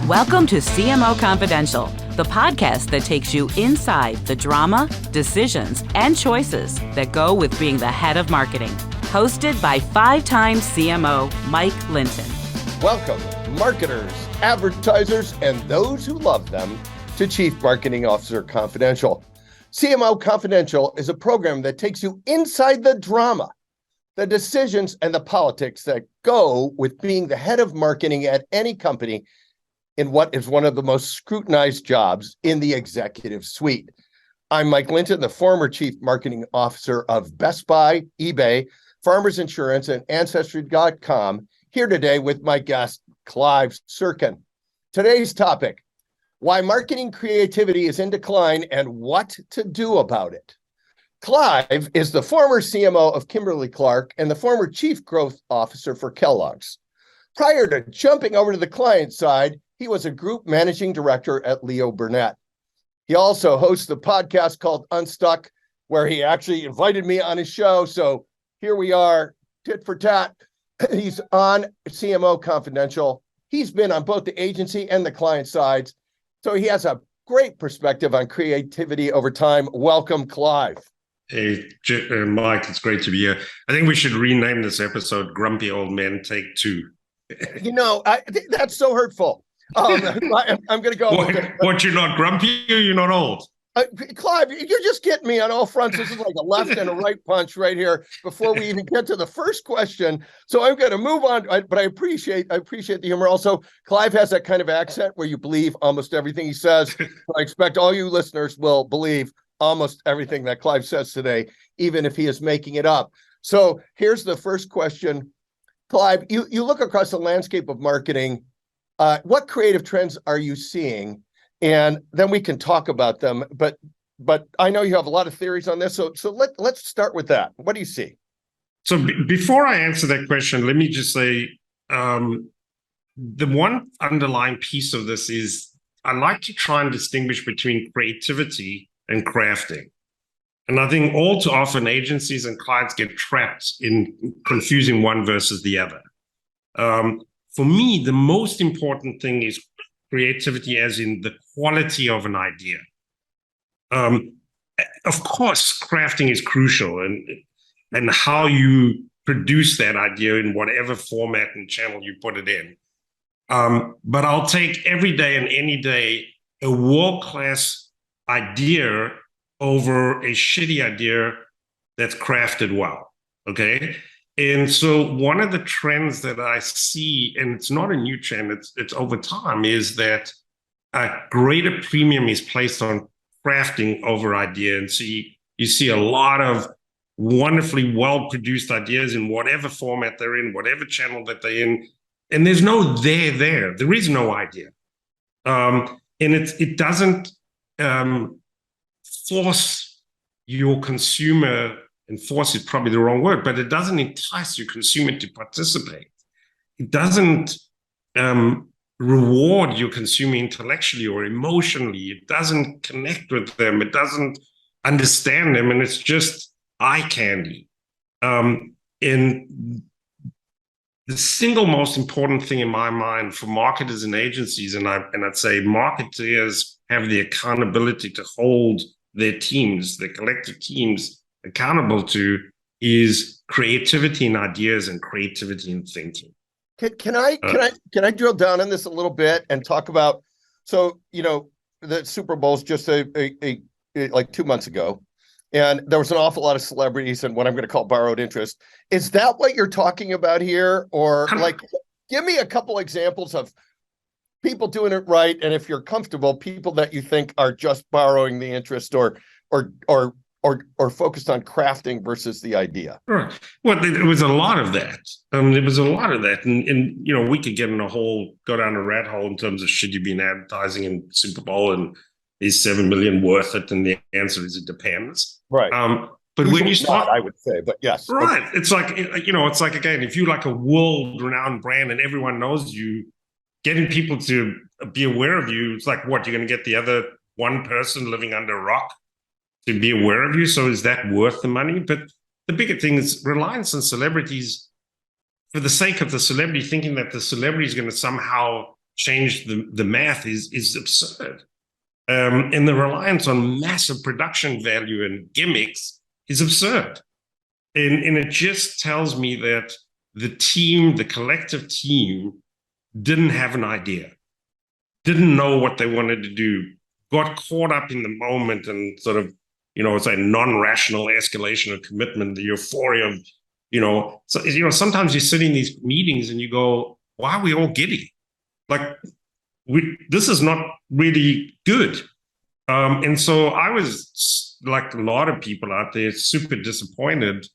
Welcome to CMO Confidential, the podcast that takes you inside the drama, decisions, and choices that go with being the head of marketing. Hosted by five-time CMO Mike Linton. Welcome, marketers, advertisers, and those who love them, to Chief Marketing Officer Confidential. CMO Confidential is a program that takes you inside the drama, the decisions, and the politics that go with being the head of marketing at any company in what is one of the most scrutinized jobs in the executive suite. I'm Mike Linton, the former Chief Marketing Officer of Best Buy, eBay, Farmers Insurance, and Ancestry.com, here today with my guest, Clive Sirkin. Today's topic: why marketing creativity is in decline and what to do about it. Clive is the former CMO of Kimberly-Clark and the former Chief Growth Officer for Kellogg's. Prior to jumping over to the client side, he was a group managing director at Burnett. He also hosts the podcast called Unstuck, where he actually invited me on his show. So here we are, tit for tat. He's on CMO Confidential. He's been on both the agency and the client sides. So he has a great perspective on creativity over time. Welcome, Clive. Hey, Mike, it's great to be here. I think we should rename this episode Grumpy Old Men Take Two. You know, I think that's so hurtful. I'm going to go. What, you're not grumpy or you're not old? Clive, you're just getting me on all fronts. This is like a left and a right punch right here before we even get to the first question. So I'm going to move on, but I appreciate the humor. Also, Clive has that kind of accent where you believe almost everything he says. I expect all you listeners will believe almost everything that Clive says today, even if he is making it up. So here's the first question. Clive, you look across the landscape of marketing. What creative trends are you seeing? And then we can talk about them. But I know you have a lot of theories on this. So let's start with that. What do you see? So before I answer that question, let me just say the one underlying piece of this is I like to try and distinguish between creativity and crafting. And I think all too often agencies and clients get trapped in confusing one versus the other. For me, the most important thing is creativity as in the quality of an idea. Of course, crafting is crucial and how you produce that idea in whatever format and channel you put it in. But I'll take every day and any day a world-class idea over a shitty idea that's crafted well, okay? And so one of the trends that I see, and it's not a new trend, it's over time, is that a greater premium is placed on crafting over idea. And so you see a lot of wonderfully well-produced ideas in whatever format they're in, whatever channel that they're in, and there's no there. There is no idea. And it doesn't force your consumer, and force is probably the wrong word, but it doesn't entice your consumer to participate. It doesn't reward your consumer intellectually or emotionally. It doesn't connect with them. It doesn't understand them, and it's just eye candy. And the single most important thing in my mind for marketers and agencies, and I'd say marketers have the accountability to hold their teams, their collective teams, accountable to, is creativity in ideas and creativity in thinking. Can I drill down on this a little bit and talk about? So the Super Bowl's just like 2 months ago, and there was an awful lot of celebrities and what I'm going to call borrowed interest. Is that what you're talking about here, or like, give me a couple examples of people doing it right, and if you're comfortable, people that you think are just borrowing the interest or focused on crafting versus the idea? Right. Well, there was a lot of that. There was a lot of that. And we could go down a rat hole in terms of should you be in advertising in Super Bowl and is 7 million worth it? And the answer is it depends. Right. But when you start, I would say, but yes. Right. Okay. It's like, again, if you're like a world-renowned brand and everyone knows you, getting people to be aware of you, it's like, what, you're going to get the other one person living under a rock to be aware of you? So is that worth the money? But the bigger thing is reliance on celebrities for the sake of the celebrity, thinking that the celebrity is going to somehow change the math is absurd. And the reliance on massive production value and gimmicks is absurd. And it just tells me that the collective team didn't have an idea, didn't know what they wanted to do, got caught up in the moment and sort of, it's a non-rational escalation of commitment, the euphoria of, sometimes you sit in these meetings and you go, why are we all giddy? Like, this is not really good. And so I was, like a lot of people out there, super disappointed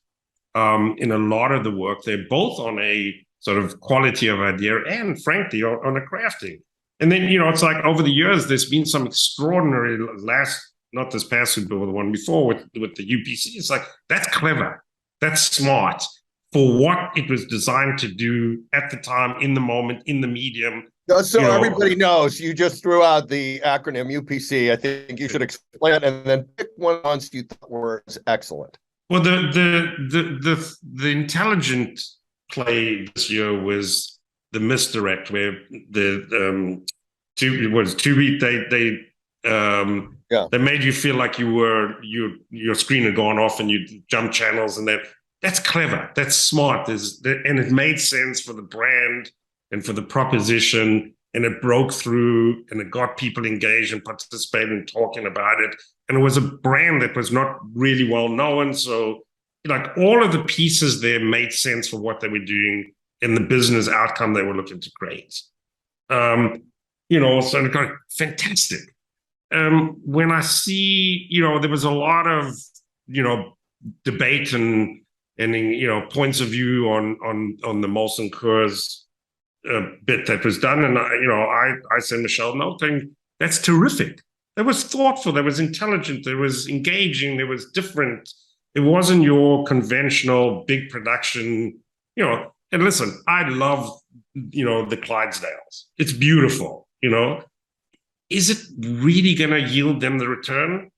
in a lot of the work. They're both on a sort of quality of idea and, frankly, on a crafting. And then, it's like over the years, there's been some extraordinary not this past Super Bowl, the one before with the UPC. It's like, that's clever. That's smart for what it was designed to do at the time, in the moment, in the medium. Just so everybody knows, you just threw out the acronym UPC. I think you should explain it and then pick one once you thought was excellent. Well, the intelligent play this year was the misdirect, where they made you feel like your screen had gone off and you jumped channels, and that's clever, that's smart, and it made sense for the brand and for the proposition, and it broke through and it got people engaged and participated and talking about it. And it was a brand that was not really well known. So like all of the pieces there made sense for what they were doing and the business outcome they were looking to create. So it got fantastic. When I see, there was a lot of, debate and points of view on the Molson Coors bit that was done. And, I said, Michelle, no, that's terrific. That was thoughtful. That was intelligent. That was engaging. That was different. It wasn't your conventional big production, and listen, I love, the Clydesdales. It's beautiful, Is it really going to yield them the return?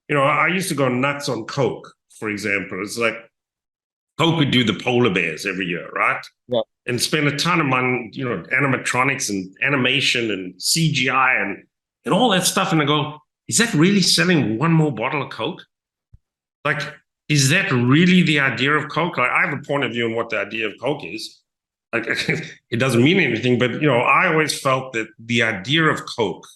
I used to go nuts on Coke, for example. It's like Coke would do the polar bears every year, right? Yeah. And spend a ton of money, animatronics and animation and CGI and all that stuff. And I go, is that really selling one more bottle of Coke? Like, is that really the idea of Coke? Like, I have a point of view on what the idea of Coke is. Like, it doesn't mean anything, but, I always felt that the idea of Coke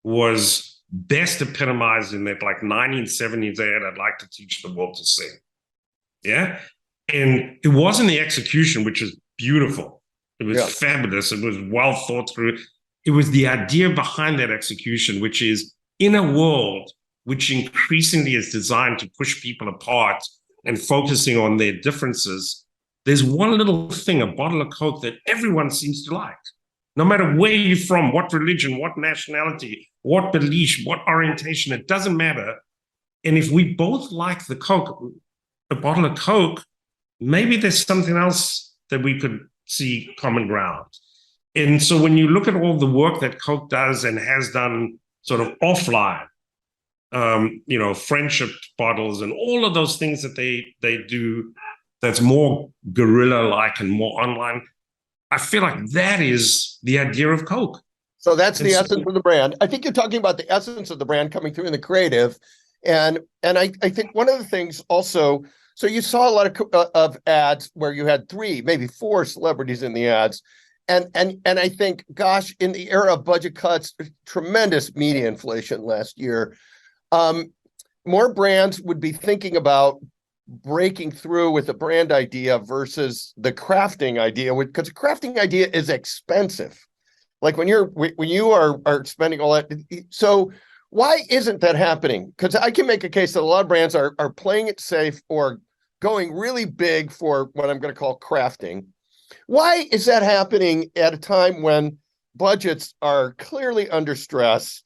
was best epitomized in that, like, 1970s ad, I'd like to teach the world to sing. Yeah. And it wasn't the execution, which is beautiful. It was fabulous. It was well thought through. It was the idea behind that execution, which is in a world which increasingly is designed to push people apart and focusing on their differences, there's one little thing, a bottle of Coke, that everyone seems to like. No matter where you're from, what religion, what nationality, what belief, what orientation, it doesn't matter. And if we both like the Coke, a bottle of Coke, maybe there's something else that we could see common ground. And so when you look at all the work that Coke does and has done sort of offline, friendship bottles and all of those things that they do that's more guerrilla-like and more online, I feel like that is the idea of Coke. So that's the essence of the brand. I think you're talking about the essence of the brand coming through in the creative. And I think one of the things also, so you saw a lot of ads where you had 3, maybe 4 celebrities in the ads. And I think, gosh, in the era of budget cuts, tremendous media inflation last year, more brands would be thinking about breaking through with a brand idea versus the crafting idea, because the crafting idea is expensive. Like when you are spending all that. So why isn't that happening? Because I can make a case that a lot of brands are playing it safe or going really big for what I'm going to call crafting. Why is that happening at a time when budgets are clearly under stress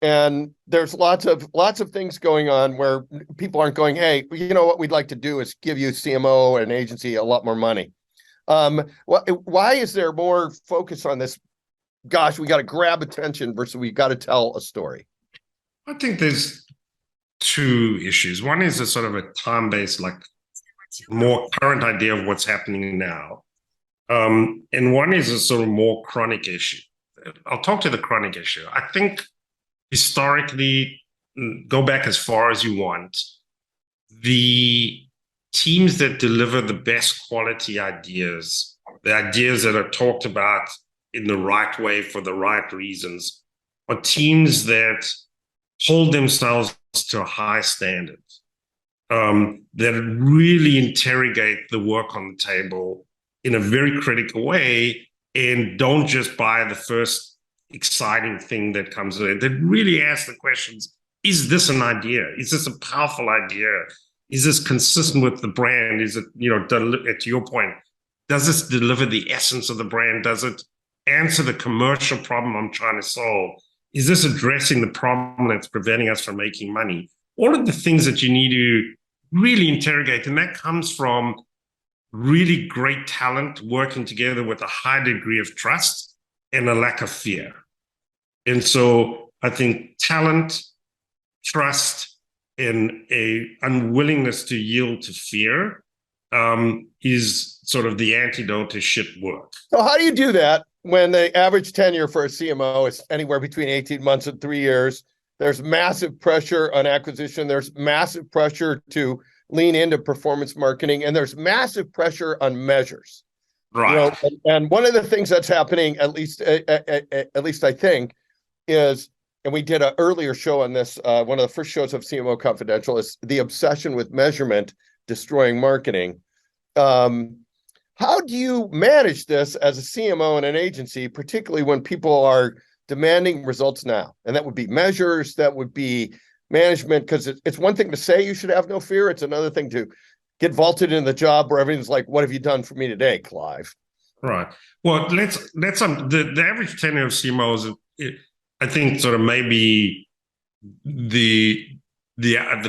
and there's lots of things going on where people aren't going, hey, what we'd like to do is give you CMO and agency a lot more money. Why is there more focus on this? Gosh, we got to grab attention versus we got to tell a story. I think there's 2 issues. One is a sort of a time-based, like more current idea of what's happening now. And one is a sort of more chronic issue I'll talk to the chronic issue. I think historically, go back as far as you want, the teams that deliver the best quality ideas, the ideas that are talked about in the right way for the right reasons, are teams that hold themselves to a high standard, that really interrogate the work on the table in a very critical way and don't just buy the first exciting thing that comes in. That really ask the questions, is this an idea? Is this a powerful idea? Is this consistent with the brand? Is it, to your point, does this deliver the essence of the brand? Does it answer the commercial problem I'm trying to solve? Is this addressing the problem that's preventing us from making money? All of the things that you need to really interrogate. And that comes from really great talent working together with a high degree of trust and a lack of fear. And so I think talent, trust, and a unwillingness to yield to fear is sort of the antidote to shit work. So how do you do that when the average tenure for a CMO is anywhere between 18 months and 3 years? There's massive pressure on acquisition. There's massive pressure to lean into performance marketing, and there's massive pressure on measures. Right. And one of the things that's happening, at least I think, is, and we did an earlier show on this, one of the first shows of CMO Confidential, is the obsession with measurement destroying marketing. How do you manage this as a CMO in an agency, particularly when people are demanding results now? And that would be measures, that would be management, because it's one thing to say you should have no fear. It's another thing to get vaulted in the job where everything's like, what have you done for me today, Clive? Right. Well, the average tenure of CMOs, I think, sort of maybe the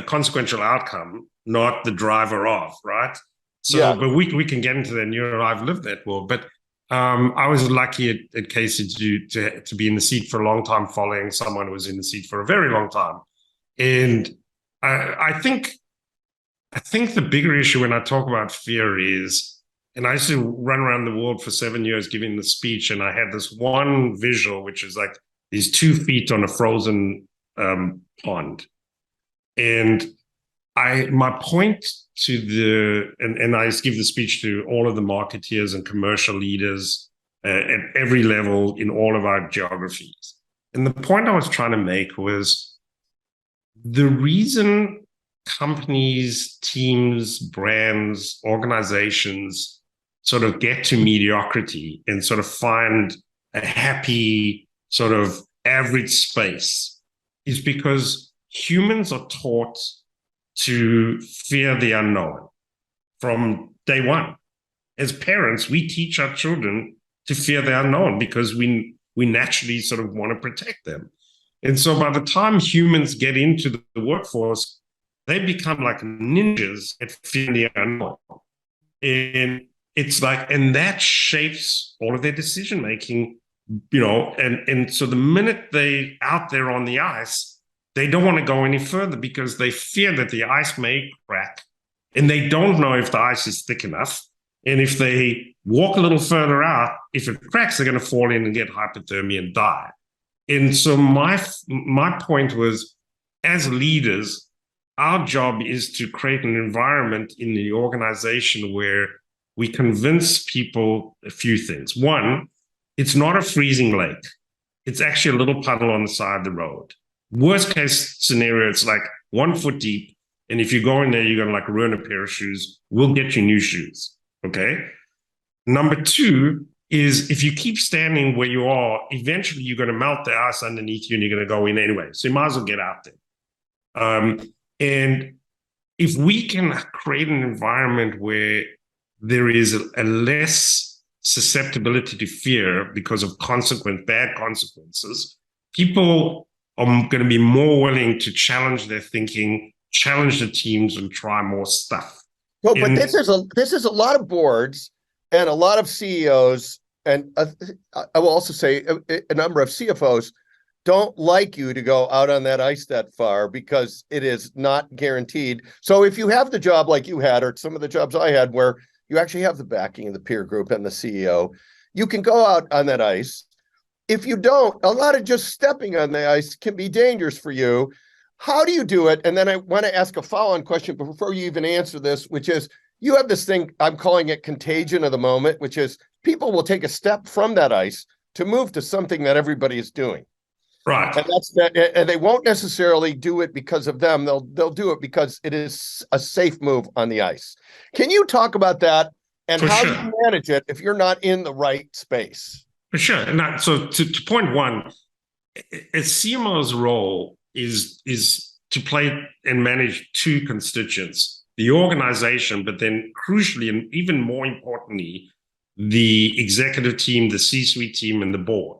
consequential outcome, not the driver of, right? So, yeah. But we can get into that. And I've lived that world. But I was lucky at Casey to be in the seat for a long time, following someone who was in the seat for a very long time. And I think the bigger issue when I talk about fear is, and I used to run around the world for 7 years giving the speech, and I had this one visual, which is like these 2 feet on a frozen pond. And my point to and I used to give the speech to all of the marketeers and commercial leaders at every level in all of our geographies. And the point I was trying to make was, the reason companies, teams, brands, organizations sort of get to mediocrity and sort of find a happy sort of average space is because humans are taught to fear the unknown from day one. As parents, we teach our children to fear the unknown because we naturally sort of want to protect them. And so by the time humans get into the workforce, they become like ninjas at fearing the unknown. And it's like, and that shapes all of their decision making, and so the minute they out there on the ice, they don't want to go any further because they fear that the ice may crack, and they don't know if the ice is thick enough. And if they walk a little further out, if it cracks, they're going to fall in and get hypothermia and die. And so my point was, as leaders, our job is to create an environment in the organization where we convince people a few things. One, it's not a freezing lake. It's actually a little puddle on the side of the road. Worst case scenario, it's like 1 foot deep. And if you go in there, you're going to like ruin a pair of shoes. We'll get you new shoes. Okay. Number 2 is, if you keep standing where you are, eventually you're going to melt the ice underneath you and you're going to go in anyway. So you might as well get out there. And if we can create an environment where there is a less susceptibility to fear because of bad consequences, people are going to be more willing to challenge their thinking, challenge the teams, and try more stuff. Well, but this is a lot of boards and a lot of CEOs, and I will also say a number of CFOs don't like you to go out on that ice that far because it is not guaranteed. So if you have the job like you had, or some of the jobs I had, where you actually have the backing of the peer group and the CEO, you can go out on that ice. if you don't, a lot of just stepping on the ice can be dangerous for you. How do you do it? And then I want to ask a follow-on question before you even answer this, which is, you have this thing, I'm calling it contagion of the moment, which is people will take a step from that ice to move to something that everybody is doing. Right. And that's that, and they won't necessarily do it because of them. They'll do it because it is a safe move on the ice. Can you talk about that and For how sure. you manage it if you're not in the right space? For sure. And so to point one, a CMO's role is to play and manage two constituents, the organization, but then crucially, and even more importantly, the executive team, the C-suite team, and the board.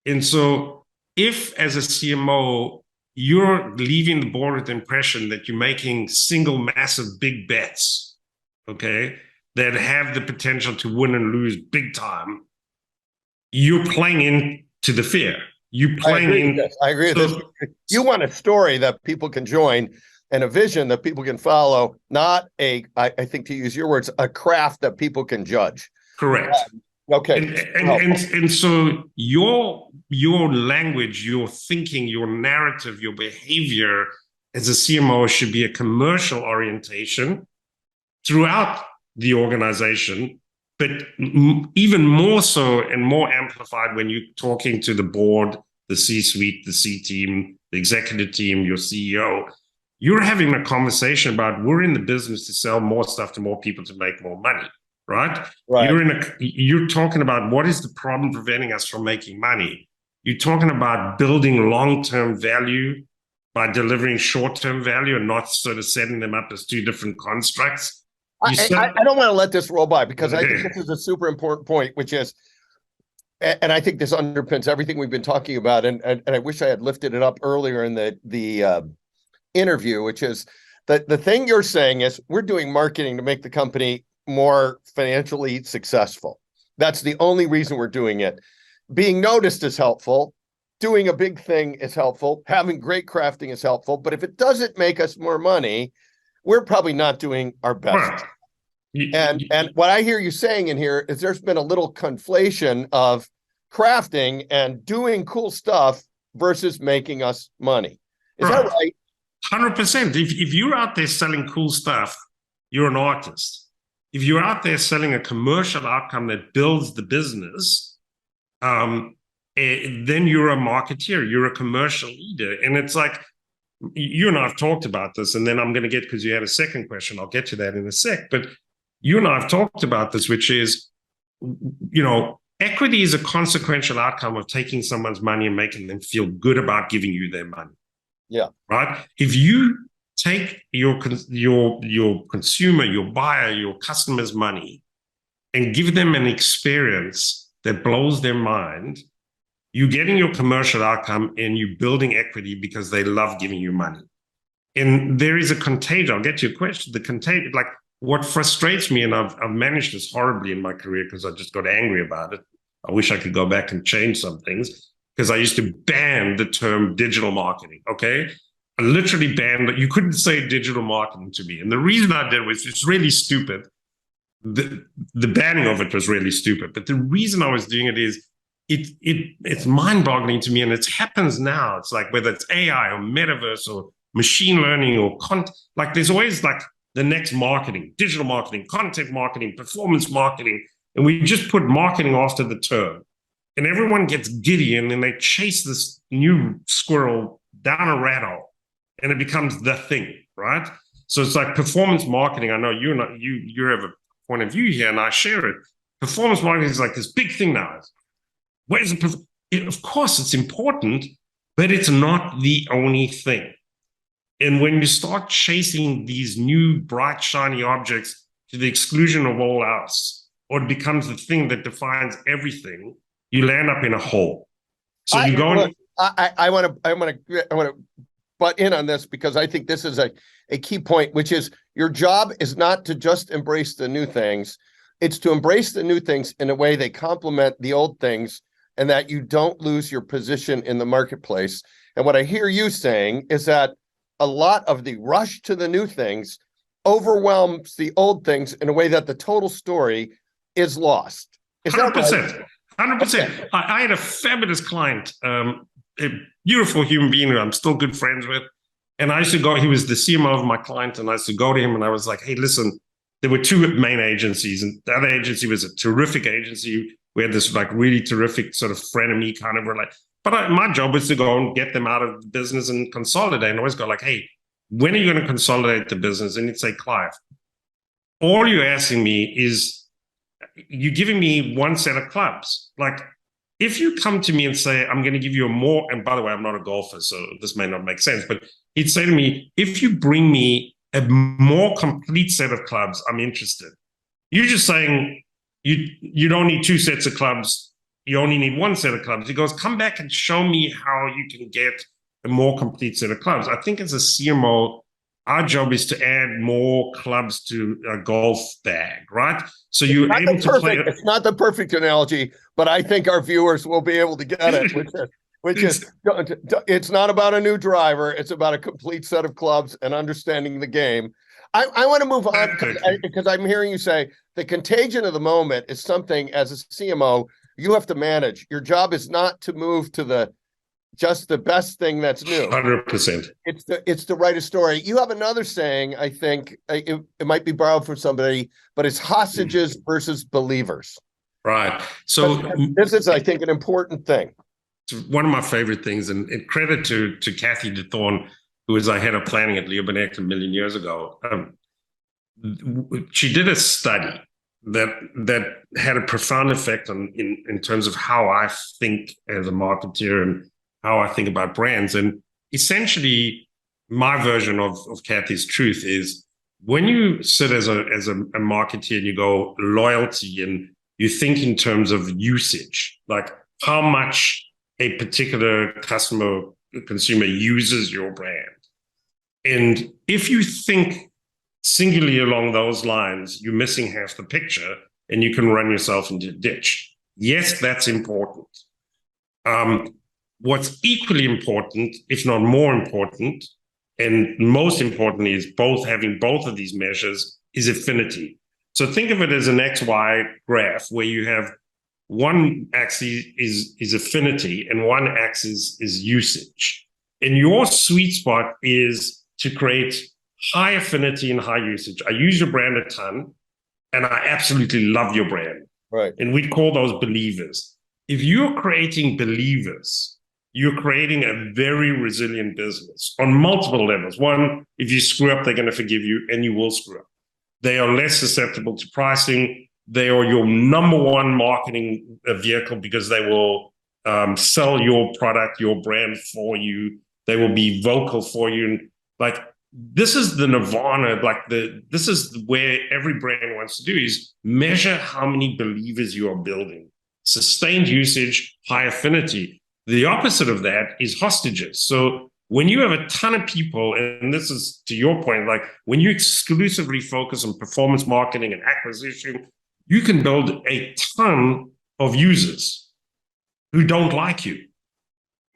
And so if as a CMO, you're leaving the board with the impression that you're making single massive big bets, okay, that have the potential to win and lose big time, you're playing into the fear. You playing I agree with this. You want a story that people can join and a vision that people can follow, not I think to use your words, a craft that people can judge. Correct. Okay. And so your language, your thinking, your narrative, your behavior as a CMO should be a commercial orientation throughout the organization, but even more so and more amplified when you're talking to the board, the C-suite, the C-team, the executive team, your CEO. You're having a conversation about, we're in the business to sell more stuff to more people to make more money, right? You're talking about what is the problem preventing us from making money. You're talking about building long-term value by delivering short-term value and not sort of setting them up as two different constructs. I don't want to let this roll by because I think this is a super important point, which is, and I think this underpins everything we've been talking about, and I wish I had lifted it up earlier in the interview, which is that the thing you're saying is we're doing marketing to make the company more financially successful. That's the only reason we're doing it. Being noticed is helpful. Doing a big thing is helpful. Having great crafting is helpful. But if it doesn't make us more money, we're probably not doing our best. And what I hear you saying in here is there's been a little conflation of crafting and doing cool stuff versus making us money. Is that right? 100%. If you're out there selling cool stuff, you're an artist. If you're out there selling a commercial outcome that builds the business, then you're a marketeer, you're a commercial leader. And it's like, you and I have talked about this, and then I'm going to get, because you had a second question, I'll get to that in a sec. But you and I have talked about this, which is, equity is a consequential outcome of taking someone's money and making them feel good about giving you their money. Yeah. Right. If you take your consumer, your buyer, your customer's money and give them an experience that blows their mind, you're getting your commercial outcome and you're building equity because they love giving you money. And there is a contagion. I'll get to your question. The contagion, like what frustrates me, and I've managed this horribly in my career because I just got angry about it. I wish I could go back and change some things, because I used to ban the term digital marketing, okay? I literally banned it. You couldn't say digital marketing to me. And the reason I did was it's really stupid. The banning of it was really stupid. But the reason I was doing it is it's mind-boggling to me, and it happens now. It's like whether it's AI or metaverse or machine learning or like there's always like the next marketing, digital marketing, content marketing, performance marketing, and we just put marketing after the term. And everyone gets giddy and then they chase this new squirrel down a rat hole and it becomes the thing, right? So it's like performance marketing. I know you have a point of view here and I share it. Performance marketing is like this big thing now. Where's of course it's important, but it's not the only thing. And when you start chasing these new bright, shiny objects to the exclusion of all else, or it becomes the thing that defines everything, you land up in a hole. So you go. I want to butt in on this because I think this is a key point, which is your job is not to just embrace the new things. It's to embrace the new things in a way they complement the old things and that you don't lose your position in the marketplace. And what I hear you saying is that a lot of the rush to the new things overwhelms the old things in a way that the total story is lost. Is 100%. that right? 100%. I had a fabulous client, a beautiful human being who I'm still good friends with. And I used to go, he was the CMO of my client, and I used to go to him and I was like, hey, listen, there were two main agencies, and the other agency was a terrific agency. We had this like really terrific sort of frenemy kind of like, but my job was to go and get them out of the business and consolidate. And I always go like, hey, when are you going to consolidate the business? And he'd say, Clive, all you're asking me is you're giving me one set of clubs. Like, if you come to me and say, I'm going to give you a more, and by the way, I'm not a golfer, so this may not make sense, but he'd say to me, if you bring me a more complete set of clubs, I'm interested. You're just saying you don't need two sets of clubs. You only need one set of clubs. He goes, come back and show me how you can get a more complete set of clubs. I think as a CMO, our job is to add more clubs to a golf bag, right? So you're able to play. It's not the perfect analogy, but I think our viewers will be able to get it, which is it's not about a new driver. It's about a complete set of clubs and understanding the game. I want to move on because I'm hearing you say the contagion of the moment is something as a CMO you have to manage. Your job is not to move to just the best thing that's new. 100%. It's to write a story. You have another saying, I think it might be borrowed from somebody, but it's hostages versus believers. Right. So this is, I think, an important thing. It's one of my favorite things, and credit to Kathy DeThorne, who was our head of planning at Burnett a million years ago. She did a study that had a profound effect in terms of how I think as a marketeer and how I think about brands. And essentially, my version of Kathy's truth is when you sit as a marketeer and you go loyalty and you think in terms of usage, like how much a particular consumer uses your brand. And if you think singularly along those lines, you're missing half the picture and you can run yourself into a ditch. Yes, that's important. What's equally important, if not more important, and most importantly is having both of these measures, is affinity. So think of it as an XY graph where you have one axis is affinity and one axis is usage. And your sweet spot is to create high affinity and high usage. I use your brand a ton, and I absolutely love your brand. Right. And we'd call those believers. If you're creating believers, you're creating a very resilient business on multiple levels. One, if you screw up, they're going to forgive you, and you will screw up. They are less susceptible to pricing. They are your number one marketing vehicle because they will sell your product, your brand for you. They will be vocal for you. And like, this is the nirvana, this is where every brand wants to do is measure how many believers you are building. Sustained usage, high affinity. The opposite of that is hostages. So when you have a ton of people, and this is to your point, like when you exclusively focus on performance marketing and acquisition, you can build a ton of users who don't like you.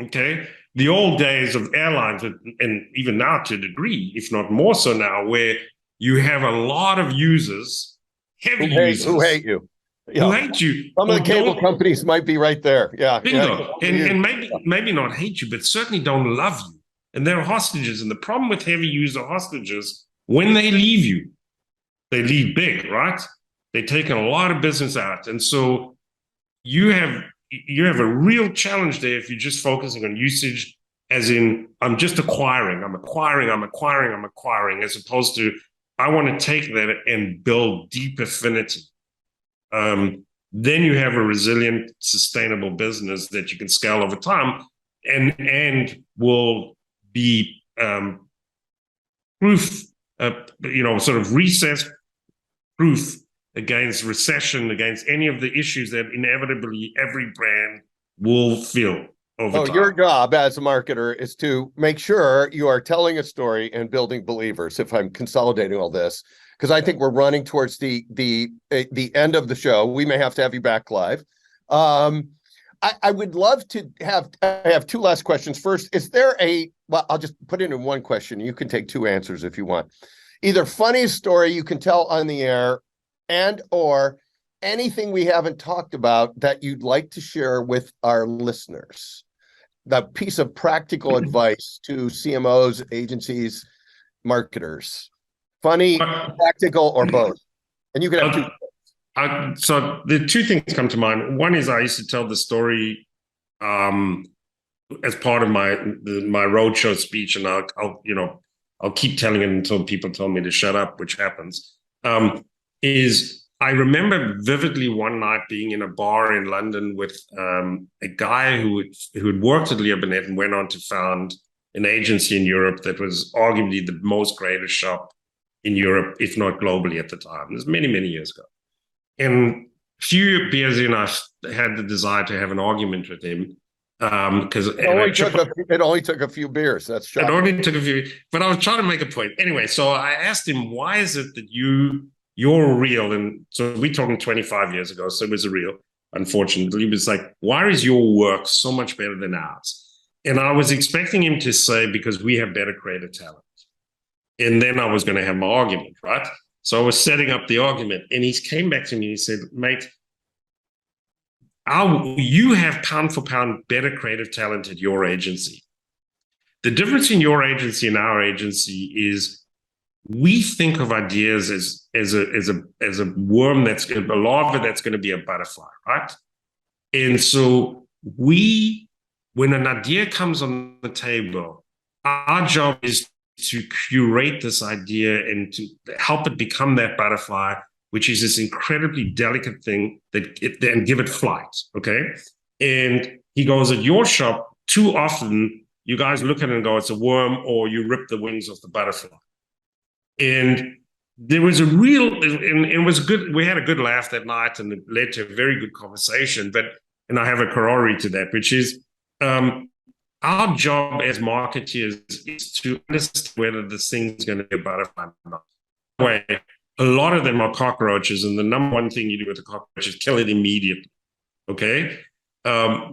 Okay? The old days of airlines, and even now to a degree, if not more so now, where you have a lot of users, heavy users. Who hate you. Who hate you. Some of the cable companies might be right there. Yeah. Bingo. Yeah. And maybe not hate you, but certainly don't love you. And they're hostages. And the problem with heavy user hostages, when they leave you, they leave big, right? They're taking a lot of business out. And so you have a real challenge there if you're just focusing on usage, as in, I'm just acquiring, as opposed to, I want to take that and build deep affinity. Then you have a resilient, sustainable business that you can scale over time and will be proof, sort of recess proof against recession, against any of the issues that inevitably every brand will feel over time. Your job as a marketer is to make sure you are telling a story and building believers, if I'm consolidating all this, because I think we're running towards the end of the show. We may have to have you back, Clive. I would love to I have two last questions. First, is there I'll just put it in one question. You can take two answers if you want. Either funniest story you can tell on the air and or anything we haven't talked about that you'd like to share with our listeners? The piece of practical advice to CMOs, agencies, marketers, funny, practical, or both. And you can have two. So the two things come to mind. One is I used to tell the story as part of my roadshow speech, and I'll keep telling it until people tell me to shut up, which happens. Is I remember vividly one night being in a bar in London with a guy who had worked at Burnett and went on to found an agency in Europe that was arguably the most greatest shop in Europe, if not globally at the time. This was many, many years ago. And a few beers in, I had the desire to have an argument with him. Because it only took a few beers. That's shocking. It only took a few, but I was trying to make a point. Anyway, so I asked him, why is it that you're real? And so we're talking 25 years ago, so it was a real, unfortunately. It was like, why is your work so much better than ours? And I was expecting him to say, because we have better creative talent. And then I was going to have my argument, right? So I was setting up the argument, and he came back to me and he said, mate, you have pound for pound better creative talent at your agency. The difference in your agency and our agency is we think of ideas as a worm a larva that's going to be a butterfly, right? And so when an idea comes on the table, our job is to curate this idea and to help it become that butterfly, which is this incredibly delicate thing and give it flight, okay? And he goes, at your shop, too often, you guys look at it and go, it's a worm, or you rip the wings off the butterfly. And there was and it was good. We had a good laugh that night, and it led to a very good conversation. And I have a corollary to that, which is our job as marketeers is to understand whether this thing's going to be a butterfly or not. Way, a lot of them are cockroaches, and the number one thing you do with a cockroach is kill it immediately, okay?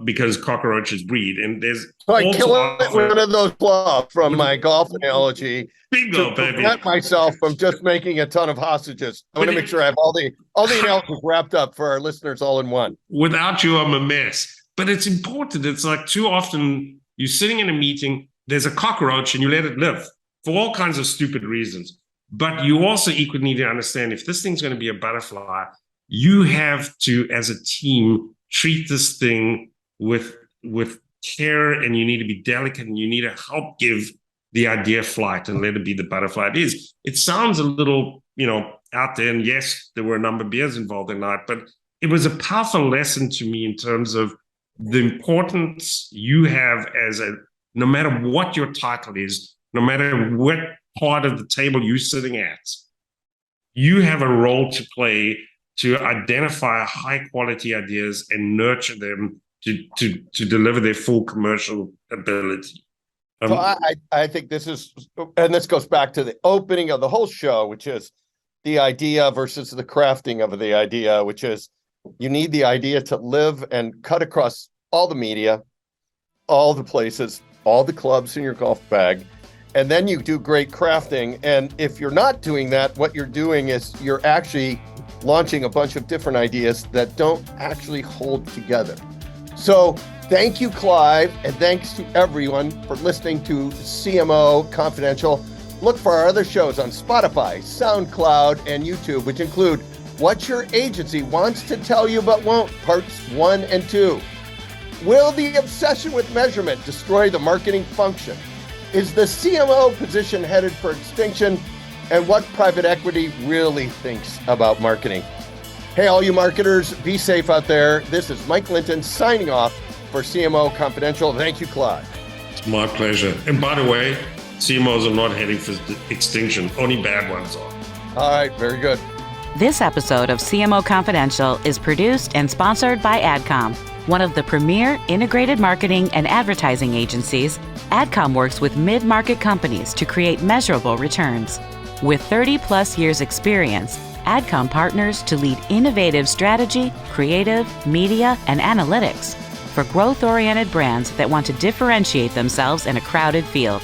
Because cockroaches breed, and there's I kill it with one of those clubs from my golf analogy. Bingo, to baby. prevent myself from just making a ton of hostages. I want to make sure I have all the analogies wrapped up for our listeners all in one. Without you, I'm a mess. But it's important. It's like too often you're sitting in a meeting, there's a cockroach, and you let it live for all kinds of stupid reasons. But you also equally need to understand, if this thing's going to be a butterfly, you have to, as a team, treat this thing with care, and you need to be delicate, and you need to help give the idea flight and let it be the butterfly it is. It sounds a little, out there, and yes, there were a number of beers involved in that, but it was a powerful lesson to me in terms of the importance you have no matter what your title is, no matter what part of the table you're sitting at, you have a role to play to identify high quality ideas and nurture them to deliver their full commercial ability. So I think this goes back to the opening of the whole show, which is the idea versus the crafting of the idea, which is you need the idea to live and cut across all the media, all the places, all the clubs in your golf bag. And then you do great crafting. And if you're not doing that, what you're doing is you're actually launching a bunch of different ideas that don't actually hold together. So thank you, Clive, and thanks to everyone for listening to CMO Confidential. Look for our other shows on Spotify, SoundCloud, and YouTube, which include What Your Agency Wants to Tell You But Won't, Parts 1 and 2. Will the obsession with measurement destroy the marketing function? Is the CMO position headed for extinction? And what private equity really thinks about marketing? Hey, all you marketers, be safe out there. This is Mike Linton signing off for CMO Confidential. Thank you, Clive. It's my pleasure. And by the way, CMOs are not heading for extinction. Only bad ones are. All right, very good. This episode of CMO Confidential is produced and sponsored by AdCom, one of the premier integrated marketing and advertising agencies. AdCom works with mid-market companies to create measurable returns. With 30-plus years experience, AdCom partners to lead innovative strategy, creative, media, and analytics for growth-oriented brands that want to differentiate themselves in a crowded field.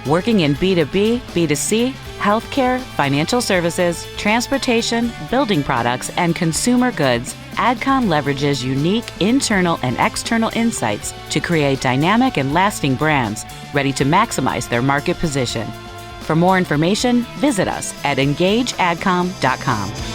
Working in B2B, B2C, healthcare, financial services, transportation, building products, and consumer goods, AdCom leverages unique internal and external insights to create dynamic and lasting brands ready to maximize their market position. For more information, visit us at engageadcom.com.